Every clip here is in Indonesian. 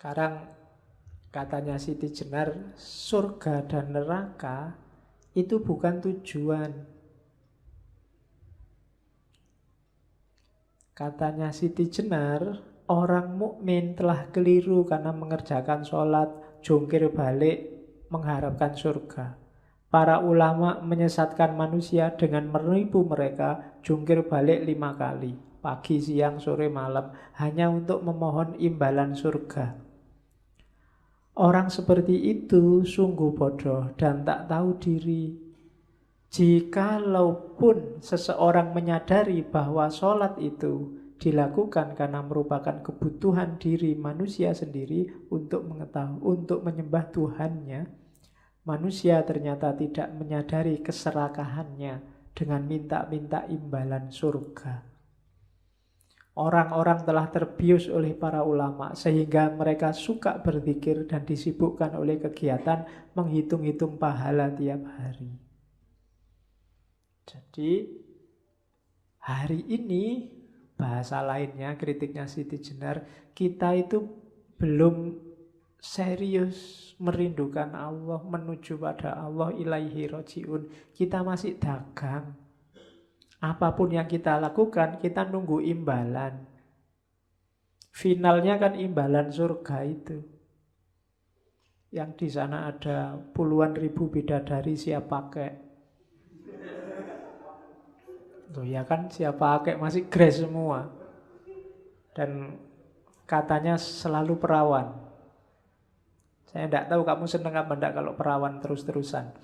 Sekarang katanya Siti Jenar, surga dan neraka itu bukan tujuan. Katanya Siti Jenar, orang mukmin telah keliru karena mengerjakan sholat, jungkir balik, mengharapkan surga. Para ulama menyesatkan manusia dengan menipu mereka, jungkir balik 5 kali, pagi, siang, sore, malam, hanya untuk memohon imbalan surga. Orang seperti itu sungguh bodoh dan tak tahu diri. Jikalaupun seseorang menyadari bahwa sholat itu dilakukan karena merupakan kebutuhan diri manusia sendiri untuk mengetahui, untuk menyembah Tuhannya, manusia ternyata tidak menyadari keserakahannya dengan minta-minta imbalan surga. Orang-orang telah terbius oleh para ulama sehingga mereka suka berzikir dan disibukkan oleh kegiatan menghitung-hitung pahala tiap hari. Jadi hari ini, bahasa lainnya kritiknya Siti Jenar, kita itu belum serius merindukan Allah, menuju pada Allah, ilaihi roji'un. Kita masih dagang. Apapun yang kita lakukan, kita nunggu imbalan. Finalnya kan imbalan surga itu. Yang di sana ada puluhan ribu bidadari siap pakai. Tuh ya kan, siap pakai, masih grace semua. Dan katanya selalu perawan. Saya tidak tahu kamu seneng apa enggak kalau perawan terus-terusan.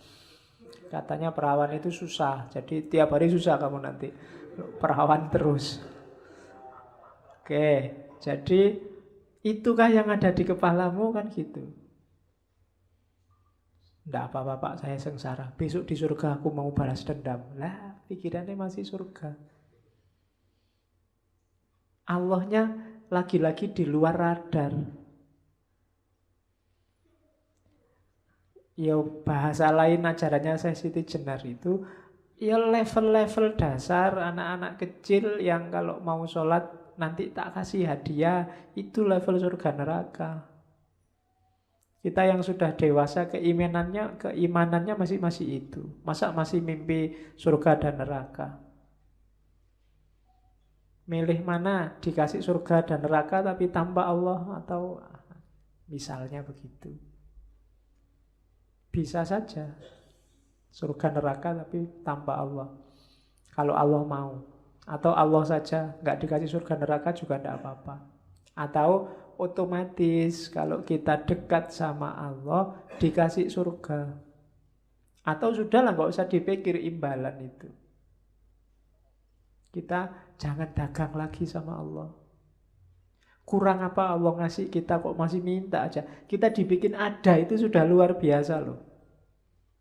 Katanya perawan itu susah, jadi tiap hari susah kamu nanti. Perawan terus. Oke, jadi itukah yang ada di kepalamu kan gitu. Tidak apa-apa Pak, saya sengsara. Besok di surga aku mau balas dendam. Lah, pikirannya masih surga. Allahnya lagi-lagi di luar radar. Ya bahasa lain ajarannya Siti Jenar itu, ya level-level dasar anak-anak kecil yang kalau mau sholat nanti tak kasih hadiah, itu level surga neraka. Kita yang sudah dewasa keimanannya masih itu. Masa masih mimpi surga dan neraka? Milih mana, dikasih surga dan neraka tapi tanpa Allah, atau misalnya begitu. Bisa saja surga neraka tapi tanpa Allah, kalau Allah mau. Atau Allah saja nggak dikasih surga neraka juga tidak apa-apa. Atau otomatis kalau kita dekat sama Allah dikasih surga. Atau sudahlah, nggak usah dipikir imbalan itu. Kita jangan dagang lagi sama Allah. Kurang apa Allah ngasih kita kok masih minta aja. Kita dibikin ada itu sudah luar biasa loh.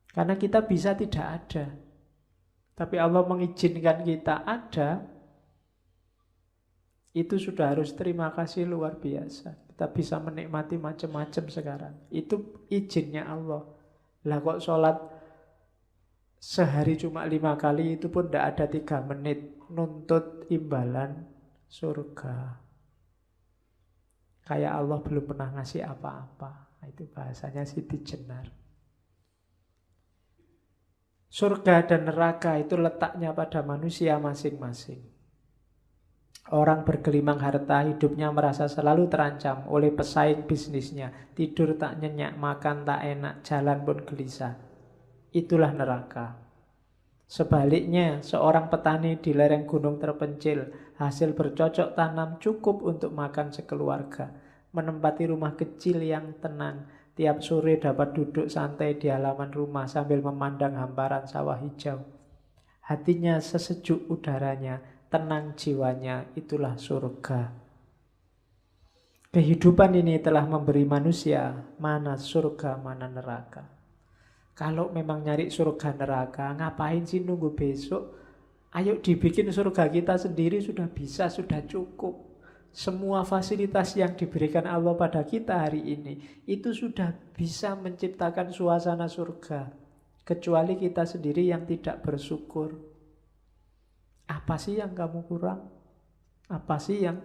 Karena kita bisa tidak ada. Tapi Allah mengizinkan kita ada, itu sudah harus terima kasih luar biasa. Kita bisa menikmati macam-macam sekarang. Itu izinnya Allah. Lah kok sholat sehari cuma 5 kali, itu pun tidak ada 3 menit. Nuntut imbalan surga. Kayak Allah belum pernah ngasih apa-apa. Itu bahasanya Siti Jenar. Surga dan neraka itu letaknya pada manusia masing-masing. Orang bergelimang harta, hidupnya merasa selalu terancam oleh pesaing bisnisnya. Tidur tak nyenyak, makan tak enak, jalan pun gelisah. Itulah neraka. Sebaliknya, seorang petani di lereng gunung terpencil, hasil bercocok tanam cukup untuk makan sekeluarga, menempati rumah kecil yang tenang. Tiap sore dapat duduk santai di halaman rumah sambil memandang hamparan sawah hijau. Hatinya sesejuk udaranya, tenang jiwanya, itulah surga. Kehidupan ini telah memberi manusia mana surga, mana neraka. Kalau memang nyari surga neraka, ngapain sih nunggu besok? Ayo dibikin surga kita sendiri, sudah bisa, sudah cukup. Semua fasilitas yang diberikan Allah pada kita hari ini itu sudah bisa menciptakan suasana surga. Kecuali kita sendiri yang tidak bersyukur. Apa sih yang kamu kurang? Apa sih yang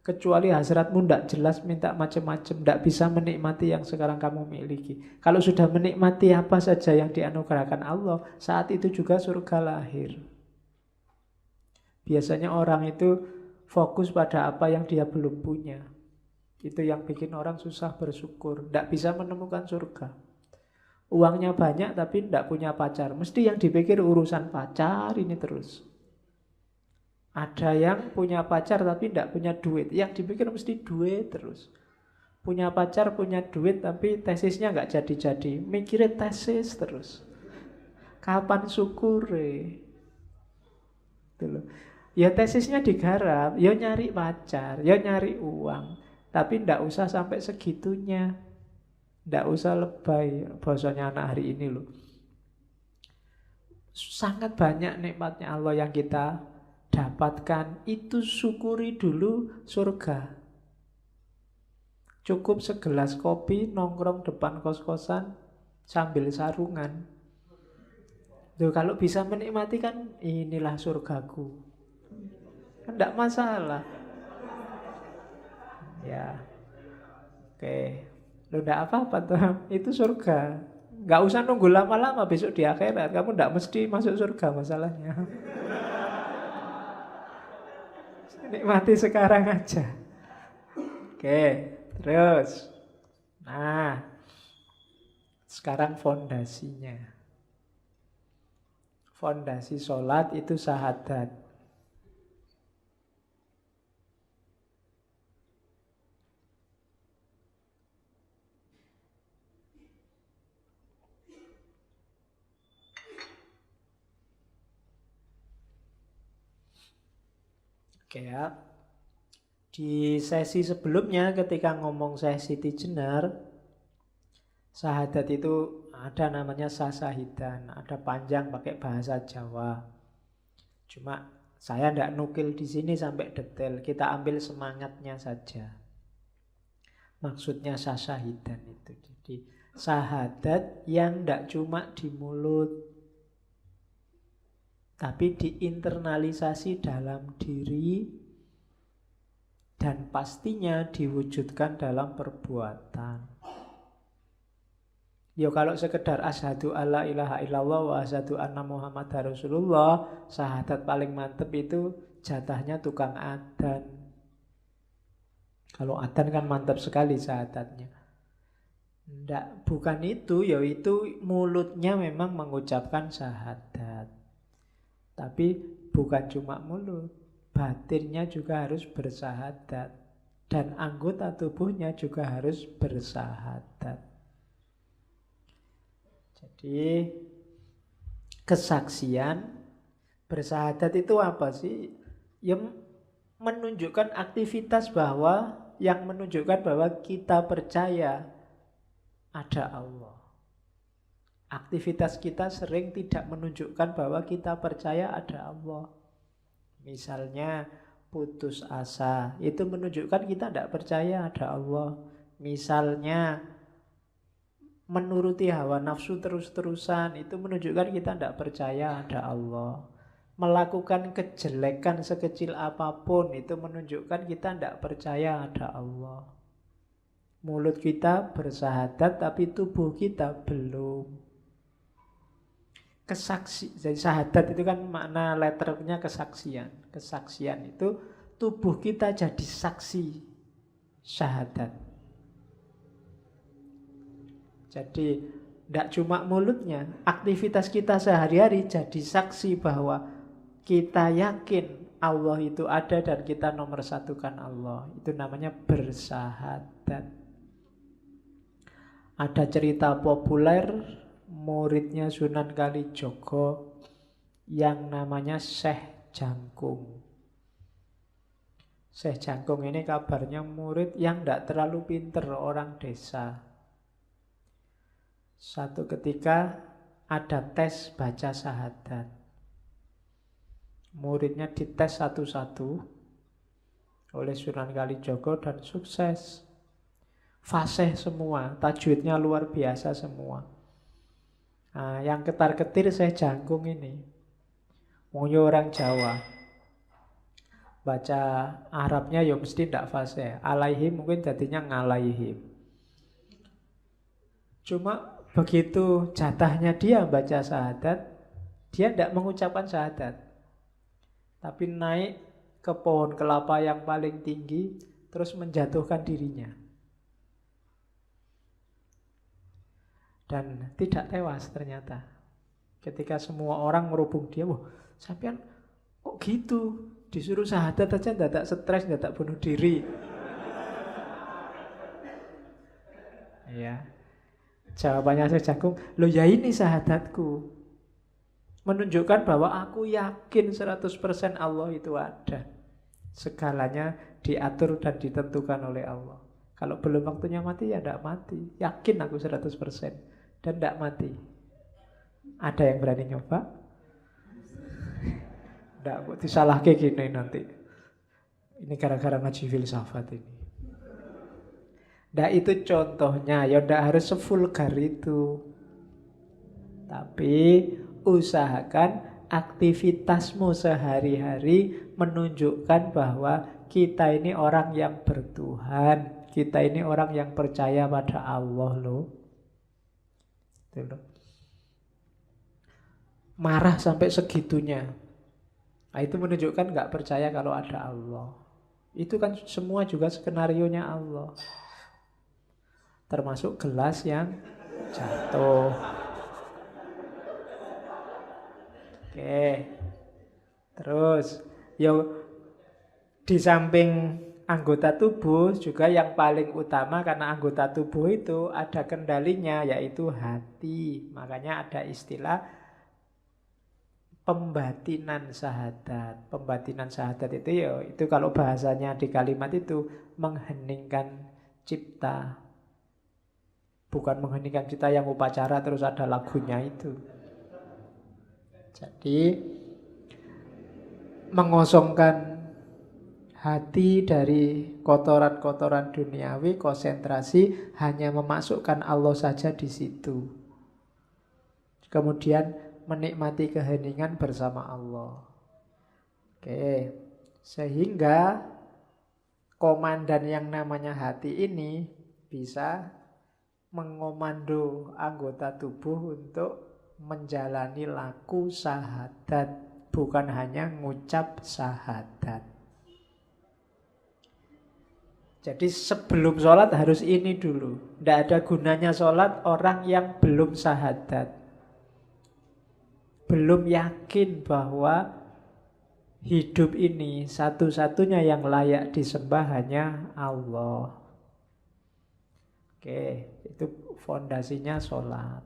Kecuali hasratmu tidak jelas, minta macam-macam, tidak bisa menikmati yang sekarang kamu miliki. Kalau sudah menikmati apa saja yang dianugerahkan Allah, saat itu juga surga lahir. Biasanya orang itu fokus pada apa yang dia belum punya. Itu yang bikin orang susah bersyukur, tidak bisa menemukan surga. Uangnya banyak tapi tidak punya pacar, mesti yang dipikir urusan pacar ini terus. Ada yang punya pacar tapi tidak punya duit, yang dipikir mesti duit terus. Punya pacar, punya duit tapi tesisnya nggak jadi-jadi, mikirnya tesis terus. Kapan syukur? Gitu loh. Ya tesisnya digarap, ya nyari pacar, ya nyari uang, tapi ndak usah sampai segitunya, ndak usah lebay. Bahasanya anak hari ini loh. Sangat banyak nikmatnya Allah yang kita dapatkan, itu syukuri dulu surga. Cukup segelas kopi nongkrong depan kos-kosan sambil sarungan. Tuh, kalau bisa menikmati kan inilah surgaku. Kan enggak masalah. Ya. Oke. Lu enggak apa-apa tuh. Itu surga. Enggak usah nunggu lama-lama besok di akhirat. Kamu enggak mesti masuk surga masalahnya. Nikmati sekarang aja. Oke, terus. Nah, sekarang fondasinya. Fondasi sholat itu syahadat. Oke ya. Di sesi sebelumnya ketika ngomong sesi Tijenar, syahadat itu ada namanya sasahidan, ada panjang pakai bahasa Jawa. Cuma saya tidak nukil di sini sampai detail, kita ambil semangatnya saja. Maksudnya sasahidan itu. Jadi syahadat yang tidak cuma di mulut, tapi diinternalisasi dalam diri dan pastinya diwujudkan dalam perbuatan. Ya kalau sekedar asyhadu alla ilaha illallah wa asyhadu anna muhammad rasulullah, syahadat paling mantep itu jatahnya tukang adzan. Kalau adzan kan mantap sekali syahadatnya. Nggak, bukan itu, yaitu mulutnya memang mengucapkan syahadat. Tapi bukan cuma mulut, batinnya juga harus bersyahadat. Dan anggota tubuhnya juga harus bersyahadat. Jadi kesaksian bersyahadat itu apa sih? Yang menunjukkan aktivitas bahwa, yang menunjukkan bahwa kita percaya ada Allah. Aktivitas kita sering tidak menunjukkan bahwa kita percaya ada Allah. Misalnya putus asa, itu menunjukkan kita tidak percaya ada Allah. Misalnya menuruti hawa nafsu terus-terusan, itu menunjukkan kita tidak percaya ada Allah. Melakukan kejelekan sekecil apapun, itu menunjukkan kita tidak percaya ada Allah. Mulut kita bersyahadat tapi tubuh kita belum. Jadi syahadat itu kan makna letternya kesaksian. Kesaksian itu tubuh kita jadi saksi syahadat. Jadi tidak cuma mulutnya, aktivitas kita sehari-hari jadi saksi bahwa kita yakin Allah itu ada dan kita nomor satukan Allah. Itu namanya bersyahadat. Ada cerita populer muridnya Sunan Kalijogo yang namanya Syekh Jangkung. Syekh Jangkung ini kabarnya murid yang tidak terlalu pinter, orang desa. Satu ketika ada tes baca syahadat. Muridnya dites satu-satu oleh Sunan Kalijogo dan sukses. Fasih semua, tajwidnya luar biasa semua. Nah, yang ketar-ketir Syekh Jangkung ini, mungkin orang Jawa. Baca Arabnya ya mesti tidak fasih. Alaihim mungkin jadinya ngalaihim. Cuma begitu jatahnya dia baca syahadat, dia tidak mengucapkan syahadat, tapi naik ke pohon kelapa yang paling tinggi, terus menjatuhkan dirinya. Dan tidak tewas ternyata. Ketika semua orang merubung dia, wah sampean kok gitu? Disuruh syahadat aja tidak stres, tidak bunuh diri. Ya. Jawabannya Syekh Jagung, loh ya ini syahadatku. Menunjukkan bahwa aku yakin 100% Allah itu ada. Segalanya diatur dan ditentukan oleh Allah. Kalau belum waktunya mati ya tidak mati. Yakin aku 100% dan tidak mati. Ada yang berani nyoba? Tidak, kok disalah kayak gini nanti. Ini gara-gara ngaji filsafat ini. Nah itu contohnya, ya tidak harus sevulgar itu. Tapi usahakan aktivitasmu sehari-hari menunjukkan bahwa kita ini orang yang bertuhan. Kita ini orang yang percaya pada Allah loh. Itu loh. Marah sampai segitunya. Nah, itu menunjukkan nggak percaya kalau ada Allah. Itu kan semua juga skenarionya Allah. Termasuk gelas yang jatuh. Oke. Terus, di samping anggota tubuh juga yang paling utama karena anggota tubuh itu ada kendalinya yaitu hati. Makanya ada istilah pembatinan syahadat. Pembatinan syahadat itu itu kalau bahasanya di kalimat itu mengheningkan cipta. Bukan mengheningkan cipta yang upacara terus ada lagunya itu. Jadi mengosongkan hati dari kotoran-kotoran duniawi, konsentrasi hanya memasukkan Allah saja di situ. Kemudian menikmati keheningan bersama Allah. Oke, sehingga komandan yang namanya hati ini bisa mengomando anggota tubuh untuk menjalani laku syahadat, bukan hanya ngucap syahadat. Jadi sebelum sholat harus ini dulu. Tidak ada gunanya sholat orang yang belum syahadat, belum yakin bahwa hidup ini satu-satunya yang layak disembah hanya Allah. Oke, itu fondasinya sholat.